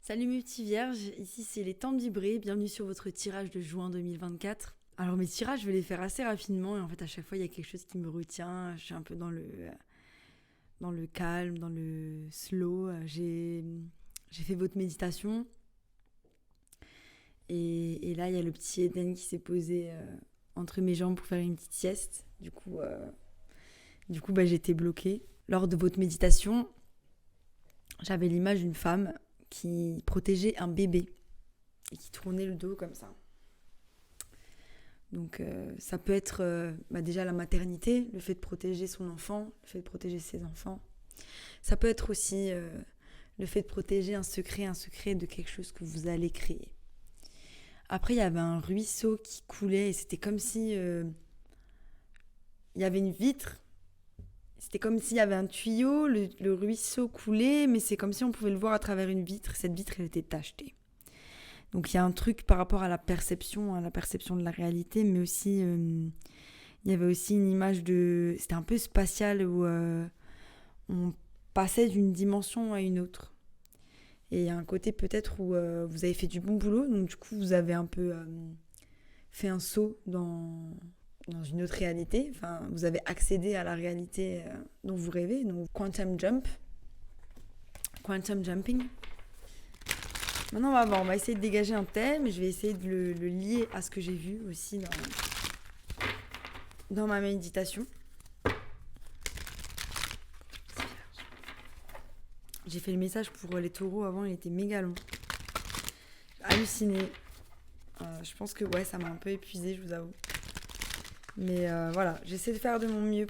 Salut mes petits vierges, ici c'est les temps de vibrer, bienvenue sur votre tirage de juin 2024. Alors mes tirages je vais les faire assez rapidement et en fait à chaque fois il y a quelque chose qui me retient, je suis un peu dans le calme, dans le slow. J'ai fait votre méditation et là il y a le petit Eden qui s'est posé entre mes jambes pour faire une petite sieste. Du coup j'étais bloquée. Lors de votre méditation, j'avais l'image d'une femme qui protégeait un bébé et qui tournait le dos comme ça. Donc ça peut être déjà la maternité, le fait de protéger son enfant, le fait de protéger ses enfants. Ça peut être aussi le fait de protéger un secret de quelque chose que vous allez créer. Après, il y avait un ruisseau qui coulait et c'était comme si il y avait une vitre. C'était comme s'il y avait un tuyau, le ruisseau coulait, mais c'est comme si on pouvait le voir à travers une vitre. Cette vitre, elle était tachetée. Donc il y a un truc par rapport à la perception de la réalité, mais aussi il y avait aussi une image de... C'était un peu spatial où on passait d'une dimension à une autre. Et il y a un côté peut-être où vous avez fait du bon boulot, donc du coup vous avez un peu fait un saut dans une autre réalité. Enfin, vous avez accédé à la réalité dont vous rêvez, donc quantum jumping. Maintenant, on va essayer de dégager un thème et je vais essayer de le lier à ce que j'ai vu aussi dans ma méditation. J'ai fait le message pour les taureaux avant, il était méga long. J'ai halluciné. Je pense que ça m'a un peu épuisée, je vous avoue. Mais voilà, j'essaie de faire de mon mieux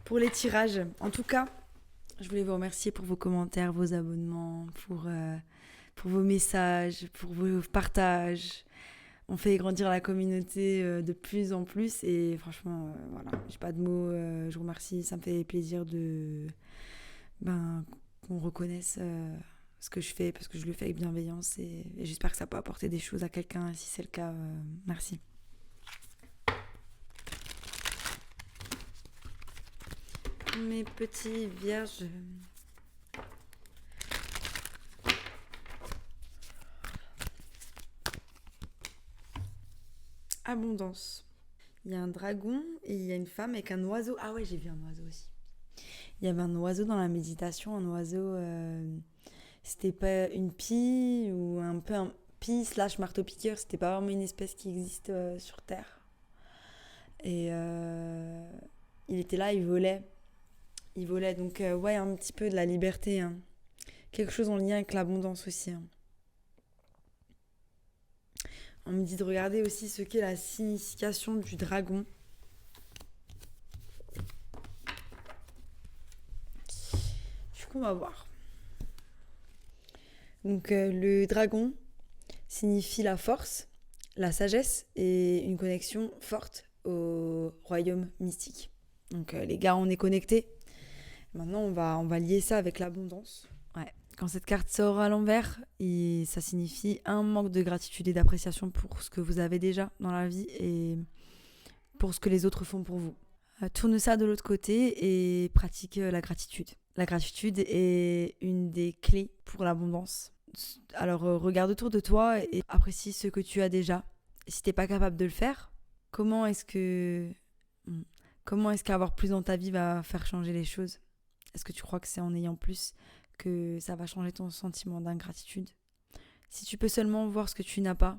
pour les tirages. En tout cas, je voulais vous remercier pour vos commentaires, vos abonnements, pour vos messages, pour vos partages. On fait grandir la communauté de plus en plus et franchement, voilà, j'ai pas de mots. Je vous remercie, ça me fait plaisir qu'on reconnaisse ce que je fais parce que je le fais avec bienveillance et j'espère que ça peut apporter des choses à quelqu'un. Et si c'est le cas, merci. Mes petits vierges. Abondance. Il y a un dragon et il y a une femme avec un oiseau. Ah ouais, j'ai vu un oiseau aussi. Il y avait un oiseau dans la méditation, un oiseau, c'était pas une pie ou un peu un pie / marteau-piqueur, c'était pas vraiment une espèce qui existe sur Terre. Et il était là, il volait. Donc un petit peu de la liberté, hein. Quelque chose en lien avec l'abondance aussi, hein. On me dit de regarder aussi ce qu'est la signification du dragon. Du coup, on va voir. Donc le dragon signifie la force, la sagesse et une connexion forte au royaume mystique. Donc les gars, on est connectés. Maintenant, on va lier ça avec l'abondance. Ouais. Quand cette carte sort à l'envers, ça signifie un manque de gratitude et d'appréciation pour ce que vous avez déjà dans la vie et pour ce que les autres font pour vous. Tourne ça de l'autre côté et pratique la gratitude. La gratitude est une des clés pour l'abondance. Alors regarde autour de toi et apprécie ce que tu as déjà. Si t'es pas capable de le faire, comment est-ce qu'avoir plus dans ta vie va faire changer les choses ? Est-ce que tu crois que c'est en ayant plus que ça va changer ton sentiment d'ingratitude ? Si tu peux seulement voir ce que tu n'as pas,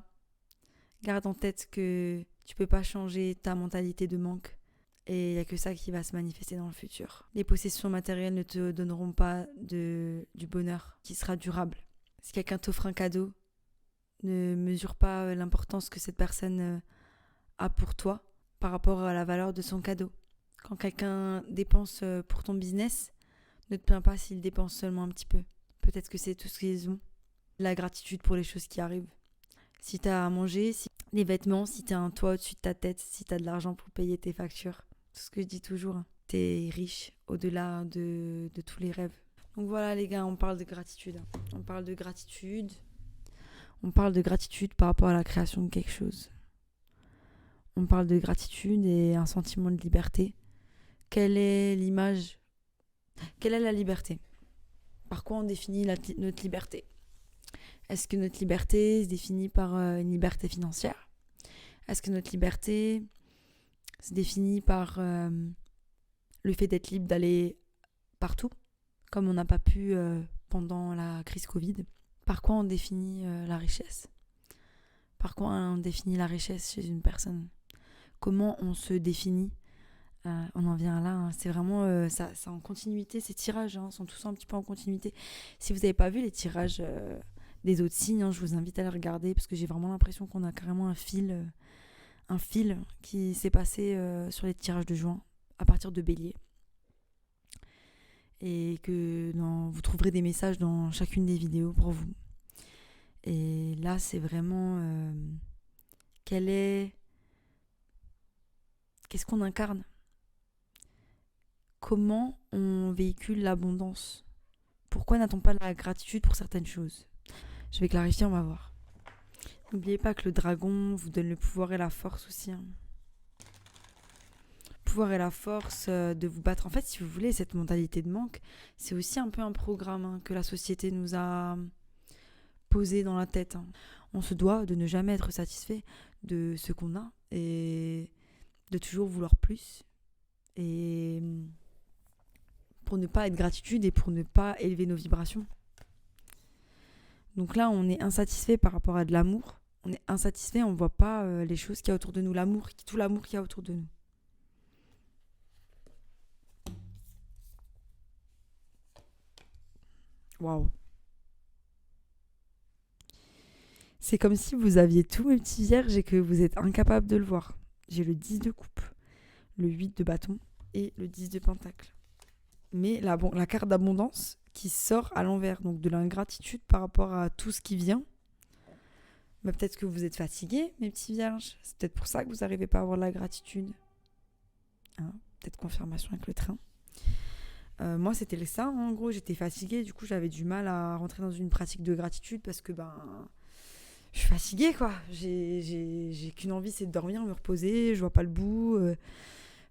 garde en tête que tu peux pas changer ta mentalité de manque. Et il n'y a que ça qui va se manifester dans le futur. Les possessions matérielles ne te donneront pas du bonheur qui sera durable. Si quelqu'un t'offre un cadeau, ne mesure pas l'importance que cette personne a pour toi par rapport à la valeur de son cadeau. Quand quelqu'un dépense pour ton business, ne te plains pas s'il dépense seulement un petit peu. Peut-être que c'est tout ce qu'ils ont. La gratitude pour les choses qui arrivent. Si t'as à manger, si les vêtements, si t'as un toit au-dessus de ta tête, si t'as de l'argent pour payer tes factures. Tout ce que je dis toujours, hein. T'es riche au-delà de tous les rêves. Donc voilà les gars, on parle de gratitude. On parle de gratitude. On parle de gratitude par rapport à la création de quelque chose. On parle de gratitude et un sentiment de liberté. Quelle est l'image ? Quelle est la liberté ? Par quoi on définit notre liberté ? Est-ce que notre liberté se définit par une liberté financière? Est-ce que notre liberté se définit par le fait d'être libre d'aller partout, comme on n'a pas pu pendant la crise Covid? Par quoi on définit la richesse? Par quoi on définit la richesse chez une personne? Comment on se définit? On en vient là, hein. C'est vraiment ça en continuité, ces tirages sont tous un petit peu en continuité. Si vous n'avez pas vu les tirages des autres signes, je vous invite à les regarder parce que j'ai vraiment l'impression qu'on a carrément un fil qui s'est passé sur les tirages de juin à partir de Bélier. Et que vous trouverez des messages dans chacune des vidéos pour vous. Et là, c'est vraiment qu'est-ce qu'on incarne? Comment on véhicule l'abondance? Pourquoi n'a-t-on pas la gratitude pour certaines choses? Je vais clarifier, on va voir. N'oubliez pas que le dragon vous donne le pouvoir et la force aussi. Le pouvoir et la force de vous battre. En fait, si vous voulez, cette mentalité de manque, c'est aussi un peu un programme que la société nous a posé dans la tête. On se doit de ne jamais être satisfait de ce qu'on a et de toujours vouloir plus. Et pour ne pas être gratitude et pour ne pas élever nos vibrations. Donc là, on est insatisfait par rapport à de l'amour. On est insatisfait, on ne voit pas les choses qu'il y a autour de nous, tout l'amour qu'il y a autour de nous. Waouh. C'est comme si vous aviez tout, mes petits vierges, et que vous êtes incapable de le voir. J'ai le 10 de coupe, le 8 de bâton et le 10 de pentacle. Mais la carte d'abondance qui sort à l'envers, donc de l'ingratitude par rapport à tout ce qui vient. Mais peut-être que vous êtes fatigués, mes petits vierges. C'est peut-être pour ça que vous n'arrivez pas à avoir de la gratitude. Peut-être confirmation avec le train. Moi, c'était ça. En gros, j'étais fatiguée. Du coup, j'avais du mal à rentrer dans une pratique de gratitude parce que je suis fatiguée, quoi. J'ai qu'une envie, c'est de dormir, me reposer. Je vois pas le bout.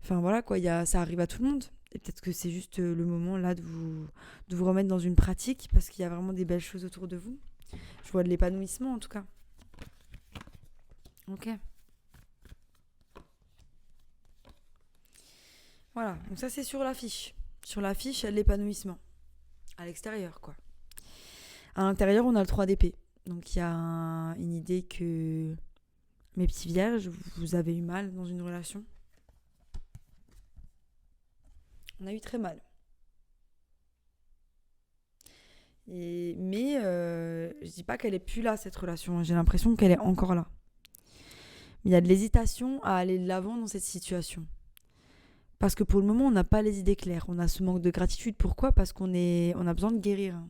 Enfin, voilà, quoi. Ça arrive à tout le monde. Et peut-être que c'est juste le moment, là, de vous remettre dans une pratique parce qu'il y a vraiment des belles choses autour de vous. Je vois de l'épanouissement, en tout cas. Ok. Voilà. Donc ça, c'est sur l'affiche. Sur l'affiche, il y a de l'épanouissement. À l'extérieur, quoi. À l'intérieur, on a le 3 d'épée. Donc il y a une idée que mes petits vierges, vous avez eu mal dans une relation. On a eu très mal. Mais je dis pas qu'elle est plus là, cette relation. J'ai l'impression qu'elle est encore là. Mais il y a de l'hésitation à aller de l'avant dans cette situation. Parce que pour le moment, on n'a pas les idées claires. On a ce manque de gratitude. Pourquoi ? Parce qu'on a besoin de guérir.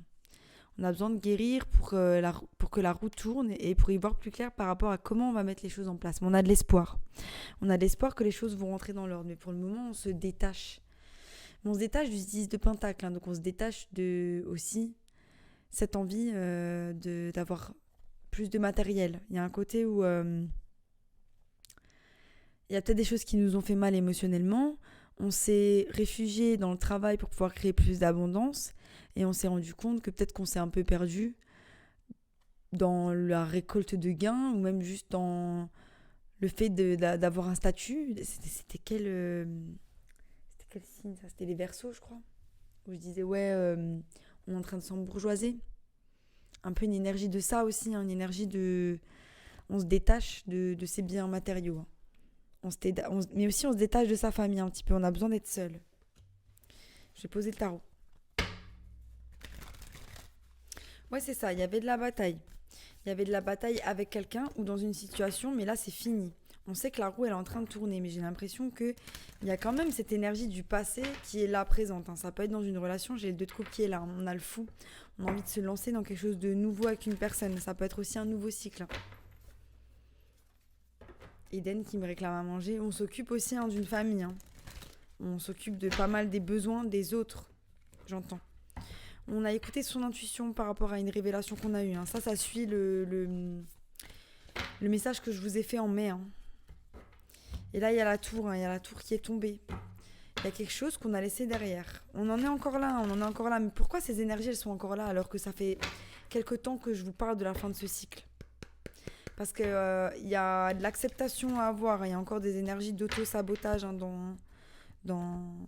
On a besoin de guérir pour que la roue tourne et pour y voir plus clair par rapport à comment on va mettre les choses en place. Mais on a de l'espoir. On a de l'espoir que les choses vont rentrer dans l'ordre. Mais pour le moment, on se détache. On se détache du 10 de pentacle. Donc on se détache de aussi cette envie d'avoir plus de matériel. Il y a un côté où il y a peut-être des choses qui nous ont fait mal émotionnellement. On s'est réfugié dans le travail pour pouvoir créer plus d'abondance et on s'est rendu compte que peut-être qu'on s'est un peu perdu dans la récolte de gains ou même juste dans le fait d'avoir un statut. C'était quel signe ça ? C'était les Verseaux, je crois. Où je disais on est en train de s'embourgeoiser. Un peu une énergie de ça aussi, une énergie de... On se détache de ces biens matériaux. Mais aussi on se détache de sa famille un petit peu. On a besoin d'être seul. Je vais poser le tarot. Ouais, c'est ça. Il y avait de la bataille. Il y avait de la bataille avec quelqu'un ou dans une situation, mais là, c'est fini. On sait que la roue, elle est en train de tourner, mais j'ai l'impression qu'il y a quand même cette énergie du passé qui est là présente. Ça peut être dans une relation, j'ai le 2 de coupe qui est là. On a le fou. On a envie de se lancer dans quelque chose de nouveau avec une personne. Ça peut être aussi un nouveau cycle. Eden qui me réclame à manger. On s'occupe aussi d'une famille. On s'occupe de pas mal des besoins des autres. J'entends. On a écouté son intuition par rapport à une révélation qu'on a eue. Ça suit le message que je vous ai fait en mai. Et là, il y a la tour. Il y a la tour qui est tombée. Il y a quelque chose qu'on a laissé derrière. On en est encore là. Mais pourquoi ces énergies, elles sont encore là alors que ça fait quelque temps que je vous parle de la fin de ce cycle. Parce qu'il y a de l'acceptation à avoir. Il y a encore des énergies d'auto-sabotage hein, dans, dans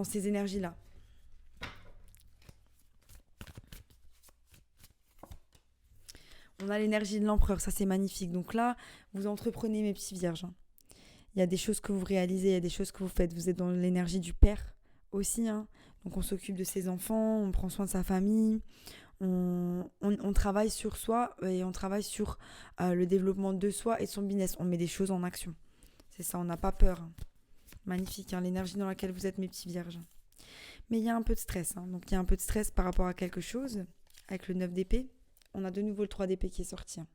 ces énergies-là. On a l'énergie de l'empereur, ça c'est magnifique. Donc là, vous entreprenez mes petits vierges. Hein. Il y a des choses que vous réalisez, il y a des choses que vous faites. Vous êtes dans l'énergie du père aussi. Hein. Donc on s'occupe de ses enfants, on prend soin de sa famille. On travaille sur soi et on travaille sur le développement de soi et de son business. On met des choses en action. C'est ça, on n'a pas peur. Hein. Magnifique, hein, l'énergie dans laquelle vous êtes mes petits vierges. Mais il y a un peu de stress. Hein. Donc il y a un peu de stress par rapport à quelque chose. Avec le 9 d'épée, on a de nouveau le 3 d'épée qui est sorti. Hein.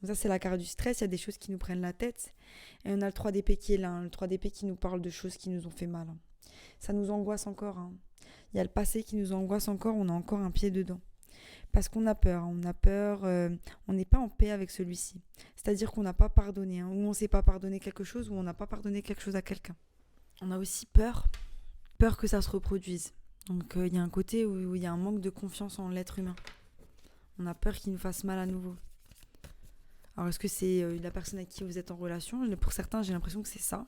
Donc ça, c'est la carte du stress. Il y a des choses qui nous prennent la tête. Et on a le 3 d'épée qui est là. Hein. Le 3 d'épée qui nous parle de choses qui nous ont fait mal. Hein. Ça nous angoisse encore. Hein. Il y a le passé qui nous angoisse encore. On a encore un pied dedans. Parce qu'on a peur. Hein. On a peur. On n'est pas en paix avec celui-ci. C'est-à-dire qu'on n'a pas pardonné. Hein. Ou on ne sait pas pardonner quelque chose. Ou on n'a pas pardonné quelque chose à quelqu'un. On a aussi peur. Peur que ça se reproduise. Donc il y a un côté où il y a un manque de confiance en l'être humain. On a peur qu'il nous fasse mal à nouveau. Alors est-ce que c'est la personne avec qui vous êtes en relation ? Pour certains, j'ai l'impression que c'est ça.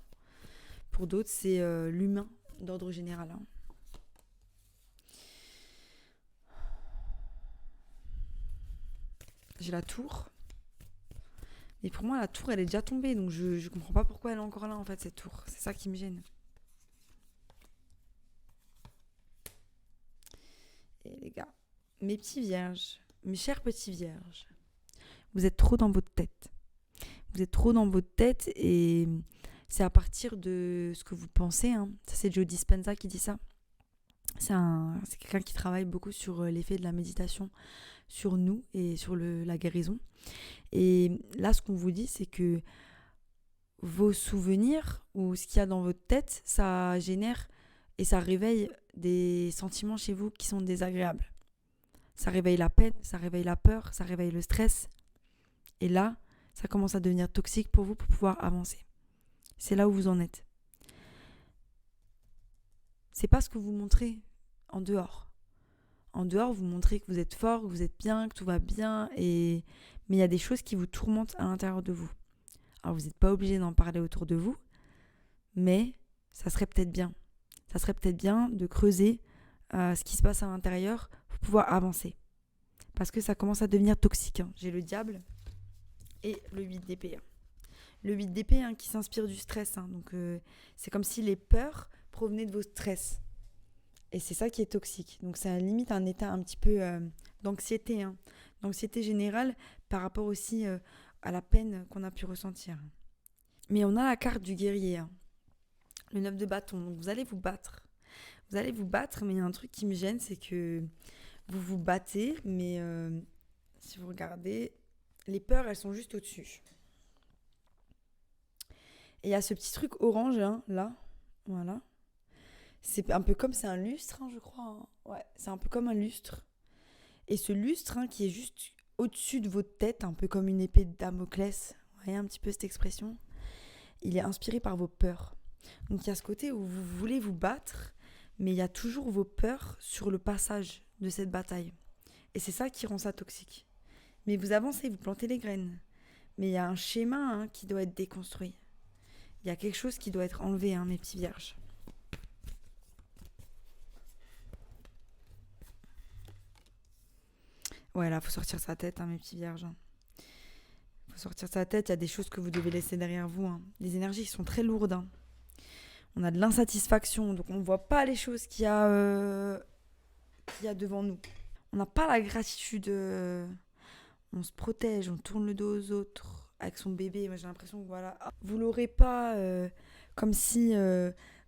Pour d'autres, c'est l'humain d'ordre général. Hein. J'ai la tour. Et pour moi, la tour, elle est déjà tombée. Donc je comprends pas pourquoi elle est encore là, en fait, cette tour. C'est ça qui me gêne. Et les gars, mes petits vierges, mes chers petits vierges, vous êtes trop dans votre tête. Vous êtes trop dans votre tête et c'est à partir de ce que vous pensez. Hein. Ça, c'est Joe Dispenza qui dit ça. C'est quelqu'un qui travaille beaucoup sur l'effet de la méditation sur nous et sur la guérison. Et là, ce qu'on vous dit, c'est que vos souvenirs ou ce qu'il y a dans votre tête, ça génère et ça réveille des sentiments chez vous qui sont désagréables. Ça réveille la peine, ça réveille la peur, ça réveille le stress. Et là, ça commence à devenir toxique pour vous pour pouvoir avancer. C'est là où vous en êtes. C'est pas ce que vous montrez en dehors. En dehors, vous montrez que vous êtes fort, que vous êtes bien, que tout va bien. Mais il y a des choses qui vous tourmentent à l'intérieur de vous. Alors, vous n'êtes pas obligé d'en parler autour de vous, mais ça serait peut-être bien. Ça serait peut-être bien de creuser ce qui se passe à l'intérieur pour pouvoir avancer. Parce que ça commence à devenir toxique. Hein. J'ai le diable et le 8 d'épée. Hein. Le 8 d'épée hein, qui s'inspire du stress. Hein. Donc, c'est comme si les peurs provenaient de vos stress. Et c'est ça qui est toxique. Donc, ça limite un état un petit peu d'anxiété. Hein. D'anxiété générale par rapport aussi à la peine qu'on a pu ressentir. Mais on a la carte du guerrier. Hein. Le 9 de bâton. Donc, vous allez vous battre. Vous allez vous battre, mais il y a un truc qui me gêne, c'est que vous vous battez, mais si vous regardez, les peurs, elles sont juste au-dessus. Et il y a ce petit truc orange, hein, là. Voilà. C'est un peu comme, c'est un lustre, hein, je crois. Hein. Ouais, c'est un peu comme un lustre. Et ce lustre, hein, qui est juste au-dessus de votre tête, un peu comme une épée de Damoclès. Vous voyez un petit peu cette expression ? Il est inspiré par vos peurs. Donc il y a ce côté où vous voulez vous battre, mais il y a toujours vos peurs sur le passage de cette bataille. Et c'est ça qui rend ça toxique. Mais vous avancez, vous plantez les graines. Mais il y a un schéma hein, qui doit être déconstruit. Il y a quelque chose qui doit être enlevé, hein, mes petits vierges. Ouais, là, il faut sortir sa tête, hein, mes petits vierges. Il faut sortir sa tête, il y a des choses que vous devez laisser derrière vous. Hein. Les énergies qui sont très lourdes. Hein. On a de l'insatisfaction, donc on ne voit pas les choses qu'il y a devant nous. On n'a pas la gratitude. On se protège, on tourne le dos aux autres avec son bébé. Moi, j'ai l'impression que voilà, vous l'aurez pas comme si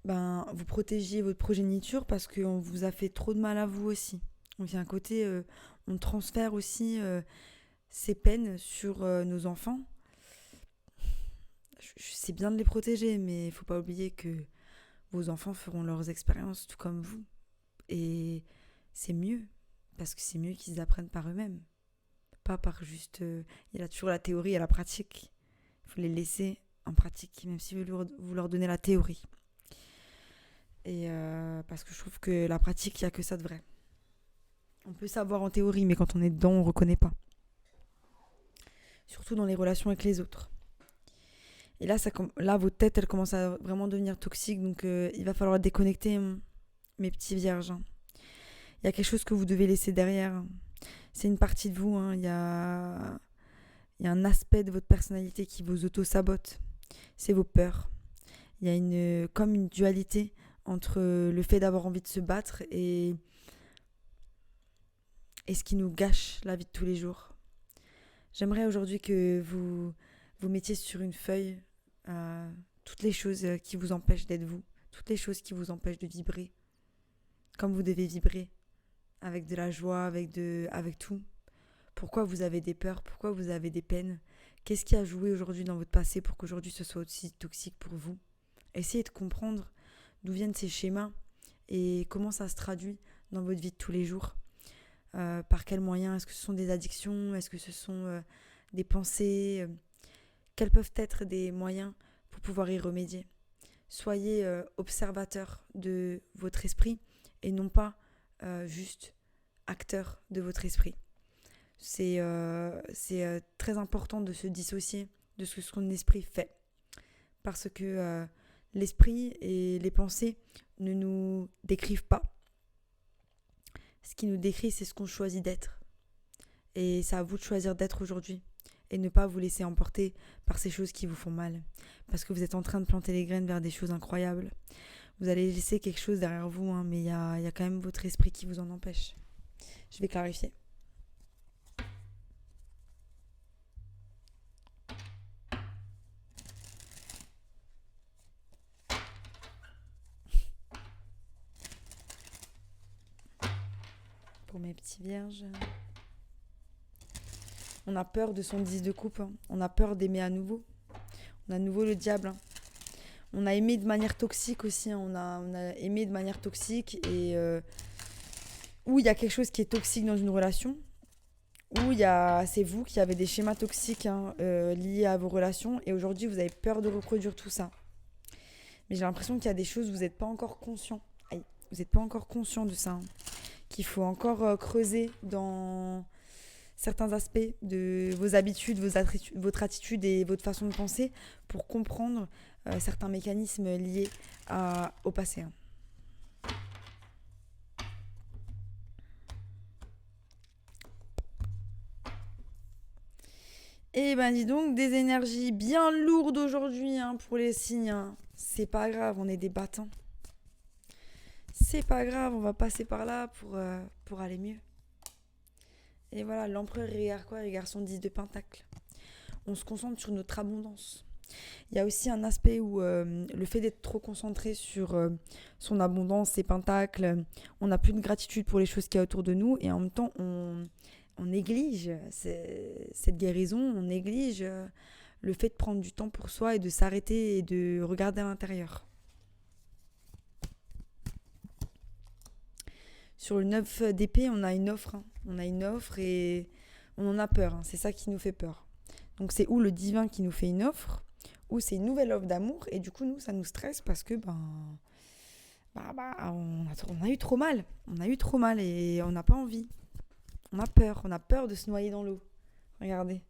vous protégiez votre progéniture parce qu'on vous a fait trop de mal à vous aussi. Donc il y a un côté, on transfère aussi ces peines sur nos enfants. C'est bien de les protéger, mais il faut pas oublier que vos enfants feront leurs expériences tout comme vous. Et c'est mieux, parce que c'est mieux qu'ils apprennent par eux-mêmes. Pas par juste... il y a toujours la théorie et la pratique. Il faut les laisser en pratique, même si vous leur donnez la théorie. Et parce que je trouve que la pratique, il n'y a que ça de vrai. On peut savoir en théorie, mais quand on est dedans, on ne reconnaît pas. Surtout dans les relations avec les autres. Et là, là votre tête, elle commence à vraiment devenir toxique. Donc, il va falloir déconnecter, mes petits vierges. Il y a quelque chose que vous devez laisser derrière. C'est une partie de vous. Il y a un aspect de votre personnalité qui vous auto-sabote. C'est vos peurs. Il y a comme une dualité entre le fait d'avoir envie de se battre et ce qui nous gâche la vie de tous les jours. J'aimerais aujourd'hui que vous mettiez sur une feuille toutes les choses qui vous empêchent d'être vous, toutes les choses qui vous empêchent de vibrer, comme vous devez vibrer, avec de la joie, avec tout. Pourquoi vous avez des peurs, pourquoi vous avez des peines, qu'est-ce qui a joué aujourd'hui dans votre passé pour qu'aujourd'hui ce soit aussi toxique pour vous. Essayez de comprendre d'où viennent ces schémas et comment ça se traduit dans votre vie de tous les jours. Par quels moyens? Est-ce que ce sont des addictions? Est-ce que ce sont des pensées? Quels peuvent être des moyens pour pouvoir y remédier? Soyez observateur de votre esprit et non pas juste acteur de votre esprit. C'est très important de se dissocier de ce que son esprit fait. Parce que l'esprit et les pensées ne nous décrivent pas. Ce qui nous décrit, c'est ce qu'on choisit d'être. Et c'est à vous de choisir d'être aujourd'hui. Et ne pas vous laisser emporter par ces choses qui vous font mal. Parce que vous êtes en train de planter les graines vers des choses incroyables. Vous allez laisser quelque chose derrière vous, mais il y a quand même votre esprit qui vous en empêche. Je vais clarifier. Pour mes petits vierges. On a peur de son 10 de coupe. On a peur d'aimer à nouveau. On a à nouveau le diable. On a aimé de manière toxique aussi. On a aimé de manière toxique. Et où il y a quelque chose qui est toxique dans une relation. Où c'est vous qui avez des schémas toxiques liés à vos relations. Et aujourd'hui, vous avez peur de reproduire tout ça. Mais j'ai l'impression qu'il y a des choses où vous n'êtes pas encore conscient. Vous n'êtes pas encore conscient de ça. Qu'il faut encore creuser dans certains aspects de vos habitudes, votre attitude et votre façon de penser pour comprendre certains mécanismes liés au passé. Et ben dis donc, des énergies bien lourdes aujourd'hui pour les signes. C'est pas grave, on est des battants. C'est pas grave, on va passer par là pour aller mieux. Et voilà, l'empereur regarde quoi? Il regarde son 10 de pentacle. On se concentre sur notre abondance. Il y a aussi un aspect où le fait d'être trop concentré sur son abondance, ses pentacles, on n'a plus de gratitude pour les choses qu'il y a autour de nous et en même temps on néglige cette guérison, on néglige le fait de prendre du temps pour soi et de s'arrêter et de regarder à l'intérieur. Sur le 9 d'épée, on a une offre. On a une offre et on en a peur. C'est ça qui nous fait peur. Donc c'est ou le divin qui nous fait une offre, ou c'est une nouvelle offre d'amour. Et du coup, nous, ça nous stresse parce que on a eu trop mal. On a eu trop mal et on n'a pas envie. On a peur. On a peur de se noyer dans l'eau. Regardez.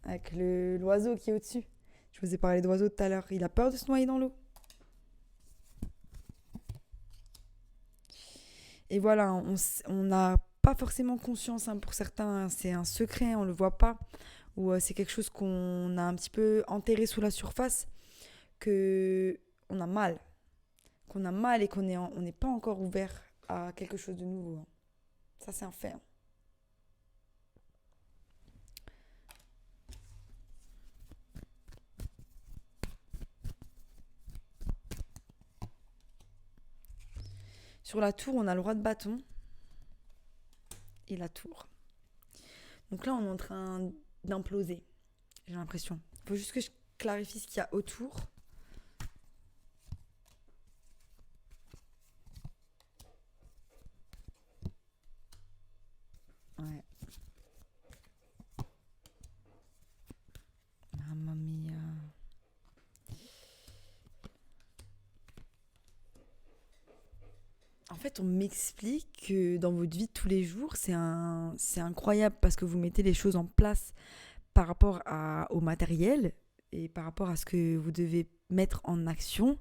Avec l'oiseau qui est au-dessus. Je vous ai parlé d'oiseau tout à l'heure. Il a peur de se noyer dans l'eau. Et voilà, on n'a pas forcément conscience pour certains, c'est un secret, on ne le voit pas, ou c'est quelque chose qu'on a un petit peu enterré sous la surface, qu'on a mal et qu'on n'est pas encore ouvert à quelque chose de nouveau. Ça, c'est un fait. Sur la tour, on a le roi de bâton et la tour. Donc là, on est en train d'imploser, j'ai l'impression. Il faut juste que je clarifie ce qu'il y a autour. Ouais. Mamma mia. En fait, on m'explique que dans votre vie de tous les jours, c'est incroyable parce que vous mettez les choses en place par rapport au matériel et par rapport à ce que vous devez mettre en action.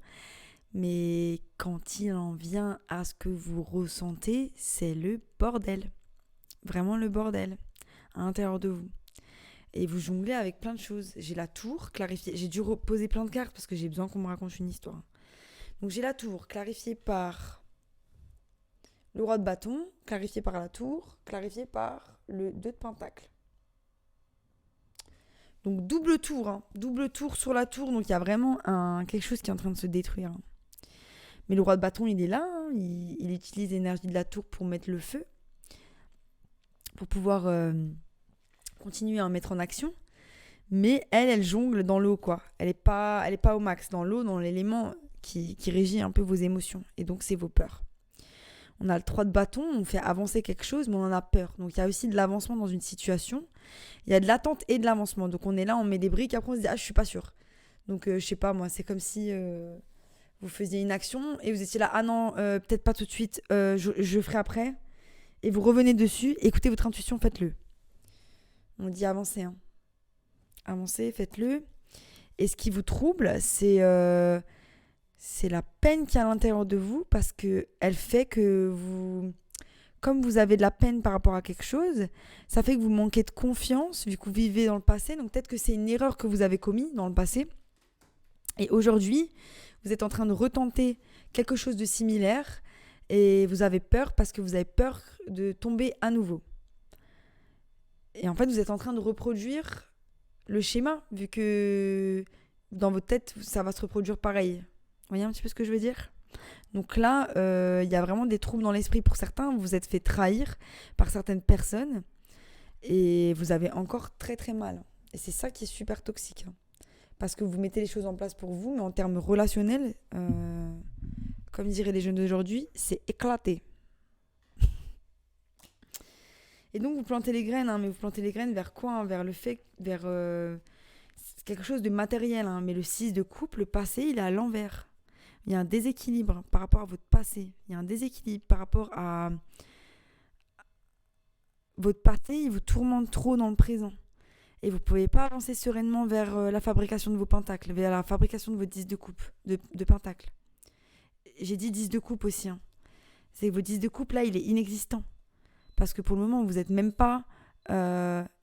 Mais quand il en vient à ce que vous ressentez, c'est le bordel. Vraiment le bordel à l'intérieur de vous. Et vous jonglez avec plein de choses. J'ai la tour, clarifiée. J'ai dû poser plein de cartes parce que j'ai besoin qu'on me raconte une histoire. Donc j'ai la tour, clarifiée par le roi de bâton, clarifiée par la tour, clarifiée par le 2 de pentacle. Donc double tour, hein. Double tour sur la tour. Donc il y a vraiment quelque chose qui est en train de se détruire. Hein. Mais le roi de bâton, il est là. Hein. Il utilise l'énergie de la tour pour mettre le feu. Pour pouvoir continuer à en mettre en action. Mais elle jongle dans l'eau, quoi. Elle est pas au max dans l'eau, dans l'élément qui régit un peu vos émotions. Et donc, c'est vos peurs. On a le 3 de bâton, on fait avancer quelque chose, mais on en a peur. Donc, il y a aussi de l'avancement dans une situation. Il y a de l'attente et de l'avancement. Donc, on est là, on met des briques, après on se dit « Ah, je suis pas sûre ». Donc, je sais pas, moi, c'est comme si vous faisiez une action et vous étiez là « Ah non, peut-être pas tout de suite, je ferai après ». Et vous revenez dessus, écoutez votre intuition, faites-le. On dit avancez, hein. Avancez, faites-le. Et ce qui vous trouble, c'est la peine qu'il y a à l'intérieur de vous parce qu'elle fait que vous, comme vous avez de la peine par rapport à quelque chose, ça fait que vous manquez de confiance vu que vous vivez dans le passé. Donc peut-être que c'est une erreur que vous avez commise dans le passé. Et aujourd'hui, vous êtes en train de retenter quelque chose de similaire et vous avez peur parce que vous avez peur de tomber à nouveau. Et en fait, vous êtes en train de reproduire le schéma, vu que dans votre tête, ça va se reproduire pareil. Vous voyez un petit peu ce que je veux dire ? Donc là, y a vraiment des troubles dans l'esprit pour certains. Vous vous êtes fait trahir par certaines personnes et vous avez encore très très mal. Et c'est ça qui est super toxique. Parce que vous mettez les choses en place pour vous, mais en termes relationnels, comme diraient les jeunes d'aujourd'hui, c'est éclaté. Et donc vous plantez les graines, hein, mais vous plantez les graines vers quoi ? Vers le fait, vers quelque chose de matériel. Hein, mais le 6 de coupe, le passé, il est à l'envers. Il y a un déséquilibre par rapport à votre passé. Il y a un déséquilibre par rapport à votre passé. Il vous tourmente trop dans le présent. Et vous ne pouvez pas avancer sereinement vers la fabrication de vos pentacles, vers la fabrication de vos 10 de coupe, de pentacles. J'ai dit 10 de coupe aussi. Hein. C'est que votre 10 de coupe, là, il est inexistant. Parce que pour le moment, vous n'êtes même pas...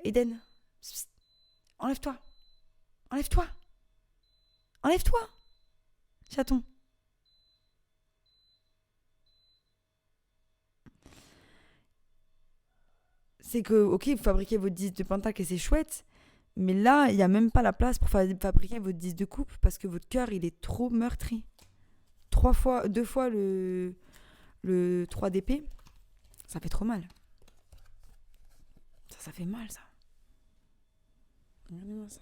Eden, psst, enlève-toi. Enlève-toi. Enlève-toi. Chaton. C'est que, ok, vous fabriquez votre 10 de pentacle et c'est chouette. Mais là, il n'y a même pas la place pour fabriquer votre 10 de coupe parce que votre cœur, il est trop meurtri. 2 fois le 3 d'épée, ça fait trop mal. Ça fait mal, ça. Regardez-moi ça.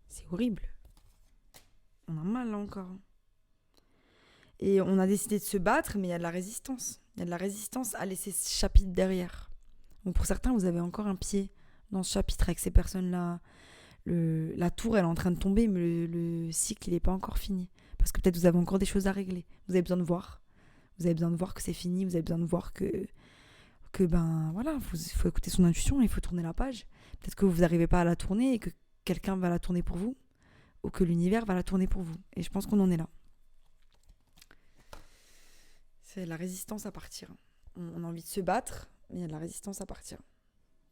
C'est horrible. On a mal, là, encore. Et on a décidé de se battre, mais il y a de la résistance. Il y a de la résistance à laisser ce chapitre derrière. Donc, pour certains, vous avez encore un pied dans ce chapitre avec ces personnes-là. La tour, elle est en train de tomber, mais le cycle, il n'est pas encore fini. Parce que peut-être vous avez encore des choses à régler. Vous avez besoin de voir. Vous avez besoin de voir que c'est fini. Vous avez besoin de voir que ben voilà, il faut écouter son intuition, il faut tourner la page. Peut-être que vous n'arrivez pas à la tourner et que quelqu'un va la tourner pour vous ou que l'univers va la tourner pour vous. Et je pense qu'on en est là. C'est la résistance à partir. On a envie de se battre, mais il y a de la résistance à partir.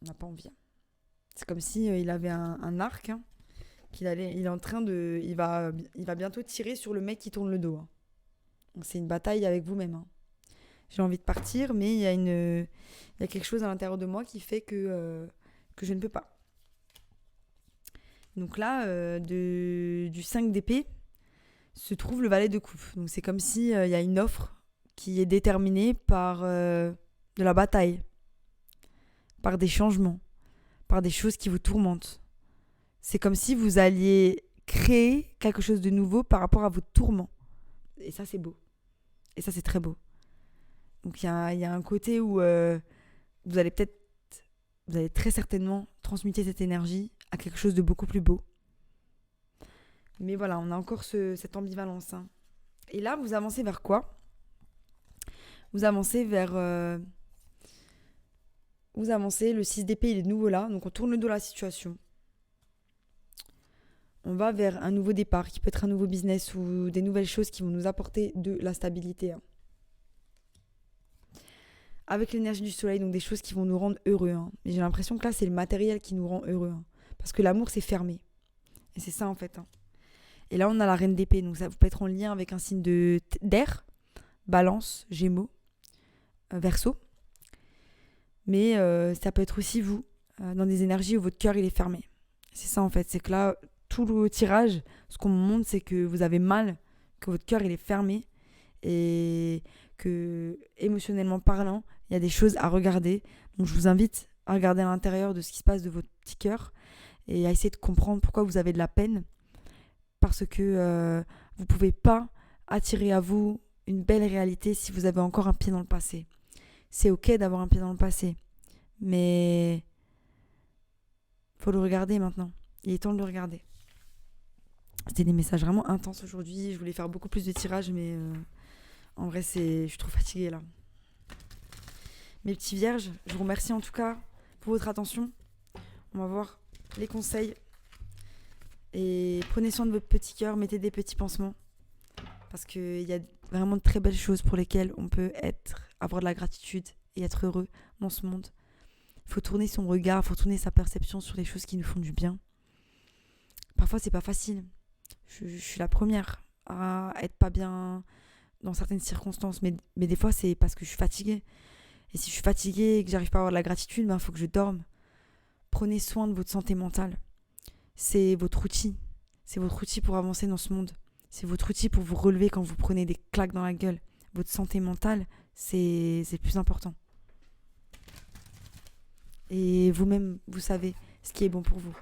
On n'a pas envie. C'est comme si il avait un arc, hein, il est en train de, il va bientôt tirer sur le mec qui tourne le dos. Hein. Donc c'est une bataille avec vous-même. Hein. J'ai envie de partir, mais il y a quelque chose à l'intérieur de moi qui fait que je ne peux pas. Donc là, du 5 d'épée, se trouve le valet de coupe. Donc c'est comme s'il y a une offre qui est déterminée par de la bataille, par des changements, par des choses qui vous tourmentent. C'est comme si vous alliez créer quelque chose de nouveau par rapport à votre tourment. Et ça, c'est beau. Et ça, c'est très beau. Donc il y a un côté où vous allez très certainement transmuter cette énergie à quelque chose de beaucoup plus beau. Mais voilà, on a encore cette ambivalence. Hein. Et là, vous avancez vers quoi ? Vous avancez vers... vous avancez, le 6 d'épée, il est de nouveau là. Donc on tourne le dos à la situation. On va vers un nouveau départ, qui peut être un nouveau business ou des nouvelles choses qui vont nous apporter de la stabilité. Avec l'énergie du soleil, donc des choses qui vont nous rendre heureux. Mais j'ai l'impression que là, c'est le matériel qui nous rend heureux. Parce que l'amour, c'est fermé. Et c'est ça, en fait. Et là, on a la reine d'épée. Donc ça peut être en lien avec un signe d'air. Balance, Gémeaux, Verseau. Mais ça peut être aussi vous, dans des énergies où votre cœur, il est fermé. C'est ça, en fait. C'est que là, tout le tirage, ce qu'on me montre, c'est que vous avez mal, que votre cœur, il est fermé. Et que, émotionnellement parlant, il y a des choses à regarder. Donc je vous invite à regarder à l'intérieur de ce qui se passe de votre petit cœur et à essayer de comprendre pourquoi vous avez de la peine. Parce que vous ne pouvez pas attirer à vous une belle réalité si vous avez encore un pied dans le passé. C'est ok d'avoir un pied dans le passé, mais faut le regarder maintenant. Il est temps de le regarder. C'était des messages vraiment intenses aujourd'hui. Je voulais faire beaucoup plus de tirages, mais en vrai, je suis trop fatiguée là. Mes petits vierges, je vous remercie en tout cas pour votre attention. On va voir les conseils. Et prenez soin de votre petit cœur, mettez des petits pansements. Parce qu'il y a vraiment de très belles choses pour lesquelles on peut avoir de la gratitude et être heureux dans ce monde. Il faut tourner son regard, il faut tourner sa perception sur les choses qui nous font du bien. Parfois, c'est pas facile. Je suis la première à être pas bien dans certaines circonstances. Mais des fois, c'est parce que je suis fatiguée. Et si je suis fatiguée et que j'arrive pas à avoir de la gratitude, il faut que je dorme. Prenez soin de votre santé mentale. C'est votre outil. C'est votre outil pour avancer dans ce monde. C'est votre outil pour vous relever quand vous prenez des claques dans la gueule. Votre santé mentale, c'est le plus important. Et vous-même, vous savez ce qui est bon pour vous.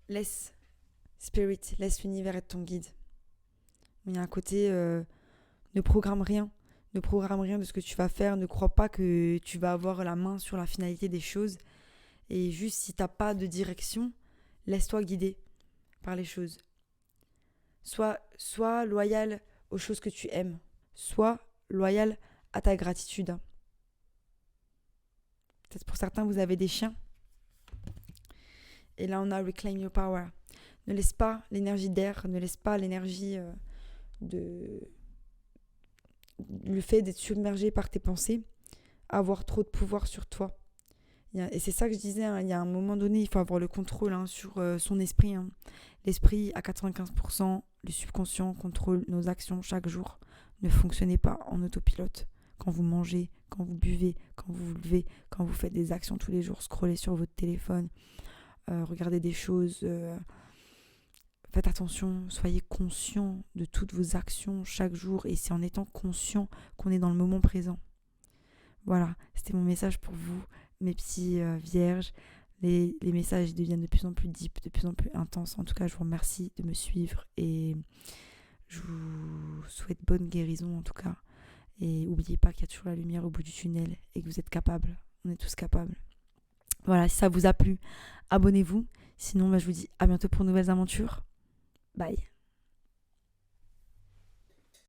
Laisse Spirit, laisse l'univers être ton guide. Il y a un côté, ne programme rien. Ne programme rien de ce que tu vas faire. Ne crois pas que tu vas avoir la main sur la finalité des choses. Et juste, si tu n'as pas de direction, laisse-toi guider par les choses. Sois loyal aux choses que tu aimes. Sois loyal à ta gratitude. Peut-être pour certains, vous avez des chiens. Et là, on a Reclaim Your Power. Ne laisse pas l'énergie d'air, ne laisse pas l'énergie le fait d'être submergé par tes pensées, avoir trop de pouvoir sur toi. Et c'est ça que je disais, il y a un moment donné, il faut avoir le contrôle sur son esprit. L'esprit, à 95%, le subconscient contrôle nos actions chaque jour. Ne fonctionnez pas en autopilote. Quand vous mangez, quand vous buvez, quand vous vous levez, quand vous faites des actions tous les jours, scrollez sur votre téléphone, regardez des choses... Faites attention, soyez conscient de toutes vos actions chaque jour et c'est en étant conscient qu'on est dans le moment présent. Voilà, c'était mon message pour vous, mes petits vierges. Les messages deviennent de plus en plus deep, de plus en plus intenses. En tout cas, je vous remercie de me suivre et je vous souhaite bonne guérison en tout cas. Et n'oubliez pas qu'il y a toujours la lumière au bout du tunnel et que vous êtes capables. On est tous capables. Voilà, si ça vous a plu, abonnez-vous. Sinon, je vous dis à bientôt pour de nouvelles aventures. Bye.